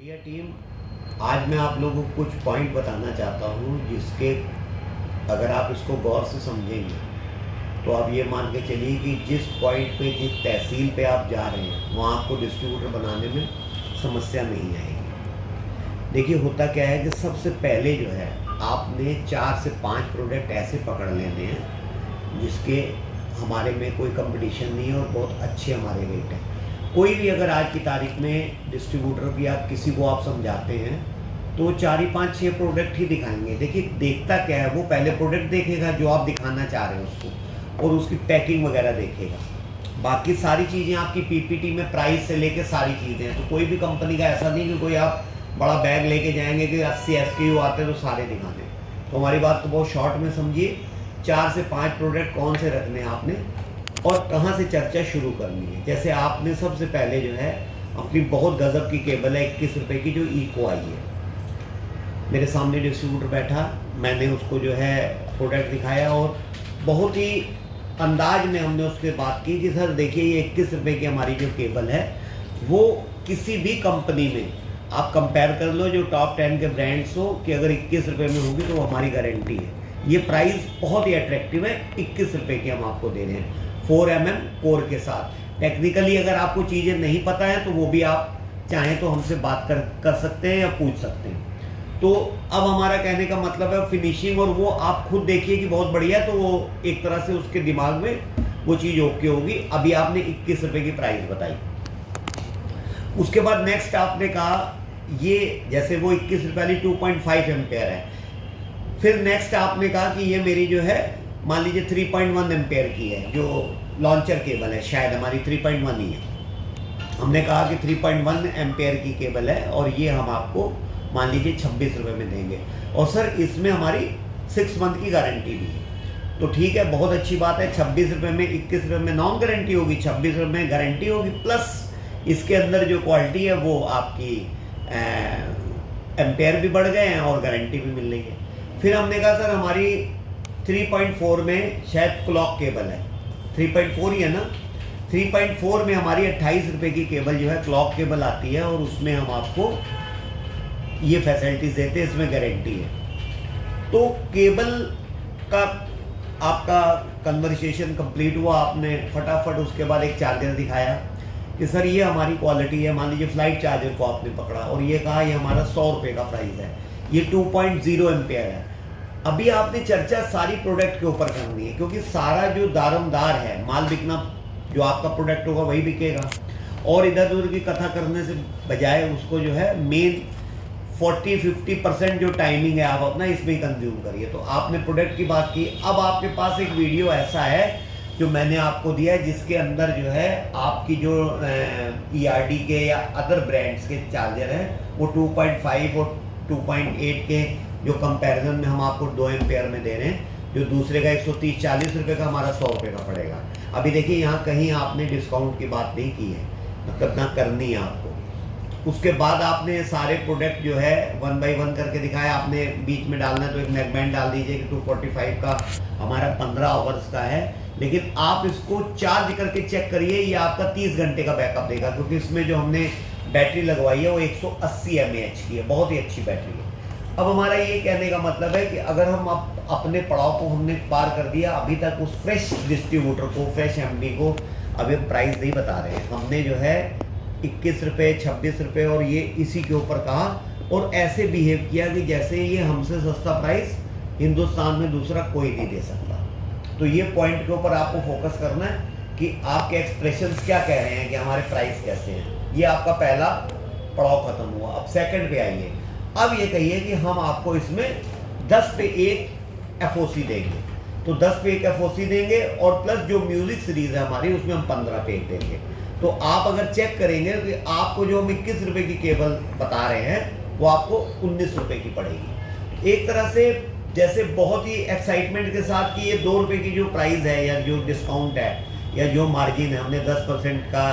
Dear team, आज मैं आप लोगों को कुछ पॉइंट बताना चाहता हूँ जिसके अगर आप इसको गौर से समझेंगे तो आप ये मान के चलिए कि जिस पॉइंट पे, जिस तहसील पे आप जा रहे हैं वहाँ आपको डिस्ट्रीब्यूटर बनाने में समस्या नहीं आएगी। देखिए, होता क्या है कि सबसे पहले जो है आपने 4 से 5 प्रोडक्ट ऐसे पकड़ लेने हैं जिसके हमारे में कोई कंपटीशन नहीं है और बहुत अच्छे हमारे रेट हैं। कोई भी अगर आज की तारीख में डिस्ट्रीब्यूटर की आप किसी को आप समझाते हैं तो 4 ही 5 6 प्रोडक्ट ही दिखाएंगे। देखिए, देखता क्या है, वो पहले प्रोडक्ट देखेगा जो आप दिखाना चाह रहे हैं उसको, और उसकी पैकिंग वगैरह देखेगा। बाकी सारी चीज़ें आपकी पीपीटी में प्राइस से लेके सारी चीज़ें हैं। तो कोई भी कंपनी का ऐसा नहीं कि कोई आप बड़ा बैग लेके जाएंगे कि 80 SKU आते हैं तो सारे दिखाने। तो हमारी बात को बहुत शॉर्ट में समझिए, 4 से 5 प्रोडक्ट कौन से रखने हैं आपने और कहाँ से चर्चा शुरू करनी है। जैसे आपने सबसे पहले जो है अपनी बहुत गजब की केबल है 21 रुपये की, जो इको आई है। मेरे सामने डिस्ट्रीब्यूटर बैठा, मैंने उसको जो है प्रोडक्ट दिखाया और बहुत ही अंदाज में हमने उसके बात की कि सर देखिए, ये 21 रुपये की हमारी जो केबल है वो किसी भी कंपनी में आप कंपेयर कर लो जो टॉप 10 के ब्रांड्स हो, कि अगर 21 रुपये में होगी तो हमारी गारंटी है। ये प्राइस बहुत ही अट्रैक्टिव है, 21 रुपये की हम आपको दे रहे हैं 4mm कोर के साथ। टेक्निकली अगर आपको चीज़ें नहीं पता है तो वो भी आप चाहें तो हमसे बात कर सकते हैं या पूछ सकते हैं। तो अब हमारा कहने का मतलब है फिनिशिंग, और वो आप खुद देखिए कि बहुत बढ़िया है, तो वो एक तरह से उसके दिमाग में वो चीज़ ओके होगी। अभी आपने 21 रुपये की प्राइस बताई, उसके बाद नेक्स्ट आपने कहा ये जैसे वो 21 रुपये वाली 2.5 एम्पेयर है। फिर नेक्स्ट आपने कहा कि ये मेरी जो है मान लीजिए 3.1 एम्पेयर की है, जो लॉन्चर केबल है, शायद हमारी 3.1 ही है। हमने कहा कि 3.1 एम्पेयर की केबल है और ये हम आपको मान लीजिए 26 रुपये में देंगे, और सर इसमें हमारी 6 मंथ की गारंटी भी है। तो ठीक है, बहुत अच्छी बात है। 26 रुपये में, 21 रुपये में नॉन गारंटी होगी, 26 रुपये में गारंटी होगी, प्लस इसके अंदर जो क्वालिटी है वो आपकी एम्पेयर भी बढ़ गए हैं और गारंटी भी मिल रही है। फिर हमने कहा सर हमारी 3.4 में शायद क्लॉक केबल है, 3.4 ही है ना, 3.4 में हमारी 28 रुपये की केबल जो है क्लॉक केबल आती है और उसमें हम आपको ये फैसिलिटीज देते हैं, इसमें गारंटी है। तो केबल का आपका कन्वर्सेशन कंप्लीट हुआ, आपने फटाफट उसके बाद एक चार्जर दिखाया कि सर ये हमारी क्वालिटी है। मान लीजिए फ्लाइट चार्जर को आपने पकड़ा और ये कहा ये हमारा 100 रुपये का प्राइस है, ये 2.0 एम्पेयर है। अभी आपने चर्चा सारी प्रोडक्ट के ऊपर करनी है, क्योंकि सारा जो दारोमदार है, माल बिकना, जो आपका प्रोडक्ट होगा वही बिकेगा, और इधर उधर की कथा करने से बजाय उसको जो है मेन 40-50% जो टाइमिंग है आप अपना इसमें ही कंज्यूम करिए। तो आपने प्रोडक्ट की बात की। अब आपके पास एक वीडियो ऐसा है जो मैंने आपको दिया है, जिसके अंदर जो है आपकी जो ERD के या अदर ब्रांड्स के चार्जर हैं वो 2.5 और 2.8 के जो कंपैरिजन में हम आपको 2 एम्पेयर में दे रहे हैं, जो दूसरे का 130-40 रुपये का, हमारा 100 रुपये का पड़ेगा। अभी देखिए, यहाँ कहीं आपने डिस्काउंट की बात नहीं की है, मतलब ना करनी है आपको। उसके बाद आपने सारे प्रोडक्ट जो है 1 by 1 करके दिखाया। आपने बीच में डालना है तो एक नेकबैंड डाल दीजिए कि 245 का हमारा 15 आवर्स का है, लेकिन आप इसको चार्ज करके चेक करिए, ये आपका 30 घंटे का बैकअप देगा, क्योंकि इसमें जो हमने बैटरी लगवाई है वो 180 mAh की है, बहुत ही अच्छी बैटरी है। अब हमारा ये कहने का मतलब है कि अगर हम अपने पड़ाव को हमने पार कर दिया, अभी तक उस फ्रेश डिस्ट्रीब्यूटर को, फ्रेश MD को अभी हम प्राइस नहीं बता रहे हैं। हमने जो है 21 रुपये, 26 रुपये और ये इसी के ऊपर कहा, और ऐसे बिहेव किया कि जैसे ये हमसे सस्ता प्राइस हिंदुस्तान में दूसरा कोई नहीं दे सकता। तो ये पॉइंट के ऊपर आपको फोकस करना है कि आपके एक्सप्रेशंस क्या कह रहे हैं कि हमारे प्राइस कैसे हैं। ये आपका पहला पड़ाव खत्म हुआ। अब सेकंड पे आइए। अब ये कहिए कि हम आपको इसमें 10 पे 1 FOC देंगे, तो 10 पे 1 FOC देंगे, और प्लस जो म्यूजिक सीरीज है हमारी उसमें हम 15 पे 1 देंगे। तो आप अगर चेक करेंगे कि आपको जो हम 21 रुपये की केबल बता रहे हैं वो आपको 19 रुपये की पड़ेगी। एक तरह से जैसे बहुत ही एक्साइटमेंट के साथ कि ये 2 रुपये की जो प्राइस है या जो डिस्काउंट है या जो मार्जिन है, हमने 10% का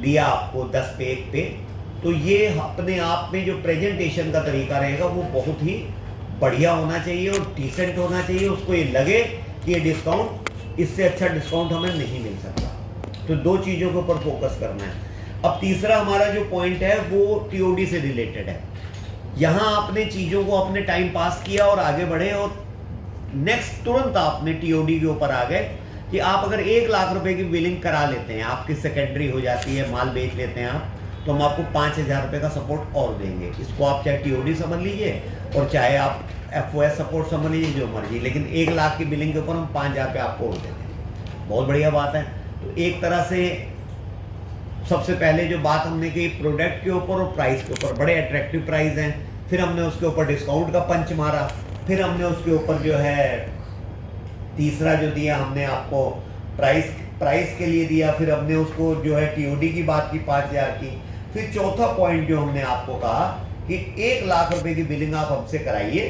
दिया आपको 10 पे 1 पे, तो ये अपने आप में जो प्रेजेंटेशन का तरीका रहेगा वो बहुत ही बढ़िया होना चाहिए और डिसेंट होना चाहिए। उसको ये लगे कि ये डिस्काउंट, इससे अच्छा डिस्काउंट हमें नहीं मिल सकता। तो 2 चीज़ों के ऊपर फोकस करना है। अब तीसरा हमारा जो पॉइंट है वो टीओडी से रिलेटेड है। यहाँ आपने चीज़ों को अपने टाइम पास किया और आगे बढ़े, और नेक्स्ट तुरंत आपने टीओडी के ऊपर आ गए कि आप अगर 1 लाख रुपए की बिलिंग करा लेते हैं, आपकी सेकेंडरी हो जाती है, माल बेच लेते हैं आप, तो हम आपको 5,000 रुपये का सपोर्ट और देंगे। इसको आप चाहे टीओडी समझ लीजिए और चाहे आप एफओएस सपोर्ट समझ लीजिए, जो मर्जी, लेकिन 1 लाख की बिलिंग के ऊपर हम 5,000 रुपये आपको और देंगे। बहुत बढ़िया बात है। तो एक तरह से सबसे पहले जो बात हमने की प्रोडक्ट के ऊपर और प्राइस के ऊपर, बड़े अट्रैक्टिव प्राइस हैं। फिर हमने उसके ऊपर डिस्काउंट का पंच मारा, फिर हमने उसके ऊपर जो है तीसरा जो दिया हमने आपको प्राइस के लिए दिया, फिर हमने उसको जो है टीओडी की बात की 5,000 की। फिर चौथा पॉइंट जो हमने आपको कहा कि 1 लाख रुपए की बिलिंग आप हमसे कराइए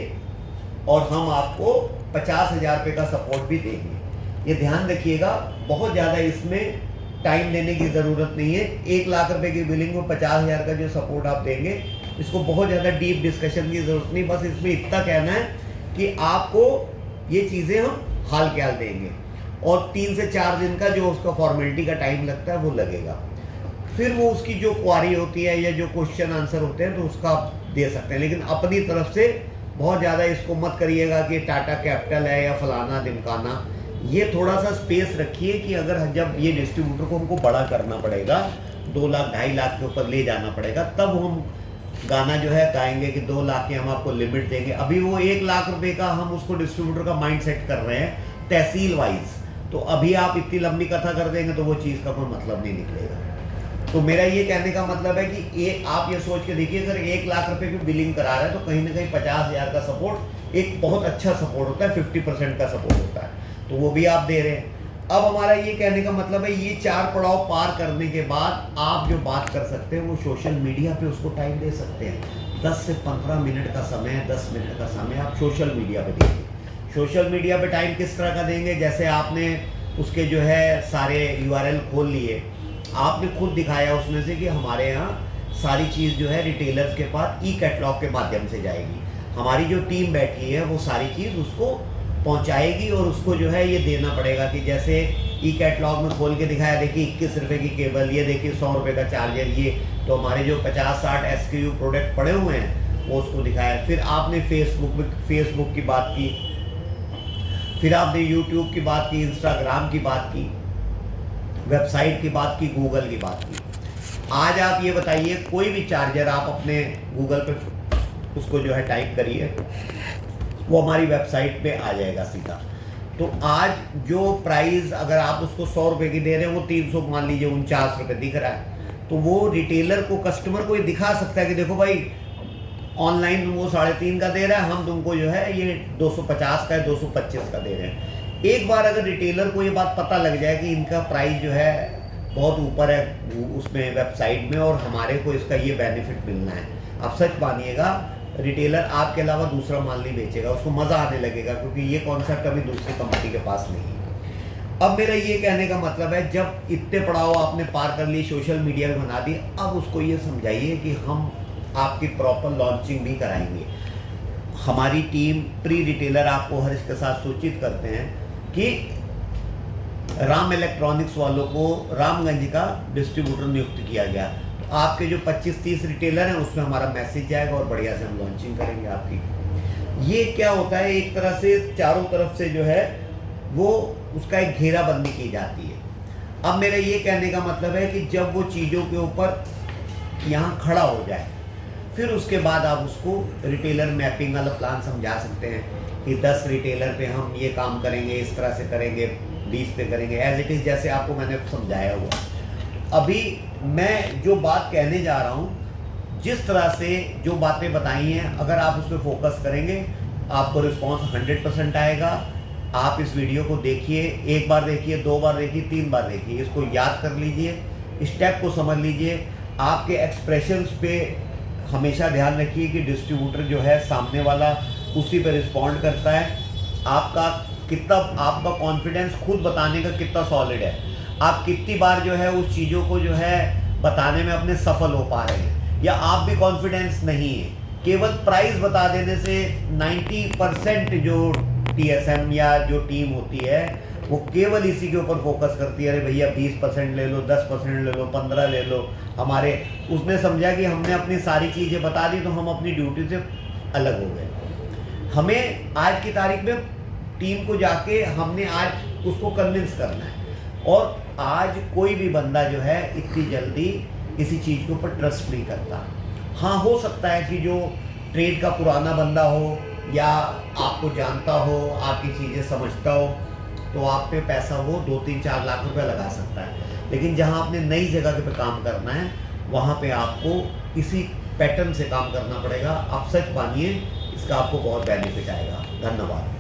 और हम आपको 50,000 रुपये का सपोर्ट भी देंगे। ये ध्यान रखिएगा, बहुत ज़्यादा इसमें टाइम देने की ज़रूरत नहीं है। 1 लाख रुपए की बिलिंग में 50,000 का जो सपोर्ट आप देंगे, इसको बहुत ज़्यादा डीप डिस्कशन की ज़रूरत नहीं। बस इसमें इतना कहना है कि आपको ये चीज़ें हम हाल के हाल देंगे, और 3 से 4 दिन का जो उसका फॉर्मेलिटी का टाइम लगता है वो लगेगा। फिर वो उसकी जो क्वारी होती है या जो क्वेश्चन आंसर होते हैं तो उसका आप दे सकते हैं, लेकिन अपनी तरफ से बहुत ज़्यादा इसको मत करिएगा कि टाटा कैपिटल है या फलाना ढिमकाना। ये थोड़ा सा स्पेस रखिए कि अगर जब ये डिस्ट्रीब्यूटर को हमको बड़ा करना पड़ेगा, 2 लाख 2.5 लाख के ऊपर ले जाना पड़ेगा, तब हम गाना जो है गाएंगे कि 2 लाख की हम आपको लिमिट देंगे। अभी वो 1 लाख रुपए का हम उसको डिस्ट्रीब्यूटर का माइंड सेट कर रहे हैं तहसील वाइज, तो अभी आप इतनी लंबी कथा कर देंगे तो वो चीज़ का कोई मतलब नहीं निकलेगा। तो मेरा ये कहने का मतलब है कि आप ये सोच के देखिए, अगर 1 लाख रुपए की बिलिंग करा रहे हैं तो कहीं ना कहीं 50,000 का सपोर्ट एक बहुत अच्छा सपोर्ट होता है, 50% का सपोर्ट होता है, तो वो भी आप दे रहे हैं। अब हमारा ये कहने का मतलब है, ये 4 पड़ाव पार करने के बाद आप जो बात कर सकते हैं वो सोशल मीडिया पे उसको टाइम दे सकते हैं। 10 से 15 मिनट का समय, 10 मिनट का समय आप सोशल मीडिया पे देंगे। सोशल मीडिया पे टाइम किस तरह का देंगे, जैसे आपने उसके जो है सारे URL खोल लिए, आपने खुद दिखाया उसमें से कि हमारे यहाँ सारी चीज़ जो है रिटेलर्स के पास ई-कैटलॉग के माध्यम से जाएगी। हमारी जो टीम बैठी है वो सारी चीज़ उसको पहुंचाएगी, और उसको जो है ये देना पड़ेगा कि जैसे ई-कैटलॉग में खोल के दिखाया, देखिए 21 रुपये की केबल, ये देखिए 100 रुपये का चार्जर, ये तो हमारे जो 50-60 SKU प्रोडक्ट पड़े हुए हैं वो उसको दिखाया। फिर आपने फेसबुक की बात की, फिर आपने यूट्यूब की बात की, इंस्टाग्राम की बात की, वेबसाइट की बात की, गूगल की बात की। आज आप ये बताइए, कोई भी चार्जर आप अपने गूगल पे उसको जो है टाइप करिए, वो हमारी वेबसाइट पे आ जाएगा सीधा। तो आज जो प्राइस अगर आप उसको 100 रुपये की दे रहे हैं, वो 300 मान लीजिए 49 रुपये दिख रहा है, तो वो रिटेलर को, कस्टमर को ये दिखा सकता है कि देखो भाई ऑनलाइन वो 3.5 का दे रहा है, हम तुमको जो है ये 250 का है, 225 का दे रहे हैं। एक बार अगर रिटेलर को ये बात पता लग जाए कि इनका प्राइस जो है बहुत ऊपर है उसमें वेबसाइट में और हमारे को इसका ये बेनिफिट मिलना है, आप सच मानिएगा रिटेलर आपके अलावा दूसरा माल नहीं बेचेगा, उसको मज़ा आने लगेगा, क्योंकि ये कॉन्सेप्ट अभी दूसरी कंपनी के पास नहीं है। अब मेरा ये कहने का मतलब है, जब इतने पड़ाव आपने पार कर लिए, सोशल मीडिया में बना दी, अब उसको ये समझाइए कि हम आपकी प्रॉपर लॉन्चिंग भी कराएंगे। हमारी टीम प्री रिटेलर आपको हर इसके साथ सूचित करते हैं कि राम इलेक्ट्रॉनिक्स वालों को रामगंज का डिस्ट्रीब्यूटर नियुक्त किया गया, तो आपके जो 25-30 रिटेलर हैं उसमें हमारा मैसेज जाएगा और बढ़िया से हम लॉन्चिंग करेंगे आपकी। ये क्या होता है, एक तरह से चारों तरफ से जो है वो उसका एक घेराबंदी की जाती है। अब मेरा ये कहने का मतलब है कि जब वो चीज़ों के ऊपर यहाँ खड़ा हो जाए, फिर उसके बाद आप उसको रिटेलर मैपिंग वाला प्लान समझा सकते हैं कि 10 रिटेलर पे हम ये काम करेंगे, इस तरह से करेंगे, 20 पे करेंगे, एज इट इज़ जैसे आपको मैंने समझाया हुआ। अभी मैं जो बात कहने जा रहा हूँ, जिस तरह से जो बातें बताई हैं, अगर आप उस पर फोकस करेंगे आपको रिस्पॉन्स 100% आएगा। आप इस वीडियो को देखिए, 1 बार देखिए, 2 बार देखिए, 3 बार देखिए, इसको याद कर लीजिए, स्टेप को समझ लीजिए। आपके एक्सप्रेशंस पे हमेशा ध्यान रखिए कि डिस्ट्रीब्यूटर जो है सामने वाला उसी पे रिस्पॉन्ड करता है। आपका कॉन्फिडेंस खुद बताने का कितना सॉलिड है, आप कितनी बार जो है उस चीज़ों को जो है बताने में अपने सफल हो पा रहे हैं, या आप भी कॉन्फिडेंस नहीं है। केवल प्राइस बता देने से 90% जो TSM या जो टीम होती है वो केवल इसी के ऊपर फोकस करती है, अरे भैया 20% ले लो, 10% ले लो, 15 ले लो। हमारे उसने समझा कि हमने अपनी सारी चीज़ें बता दी तो हम अपनी ड्यूटी से अलग हो गए। हमें आज की तारीख में टीम को जाके हमने आज उसको कन्विंस करना है, और आज कोई भी बंदा जो है इतनी जल्दी किसी चीज़ के ऊपर ट्रस्ट नहीं करता। हाँ, हो सकता है कि जो ट्रेड का पुराना बंदा हो या आपको जानता हो, आपकी चीज़ें समझता हो, तो आप पे पैसा वो 2-3-4 लाख रुपए लगा सकता है। लेकिन जहाँ आपने नई जगह पे काम करना है, वहाँ पे आपको इसी पैटर्न से काम करना पड़ेगा। आप सच मानिए, इसका आपको बहुत बेनिफिट आएगा। धन्यवाद।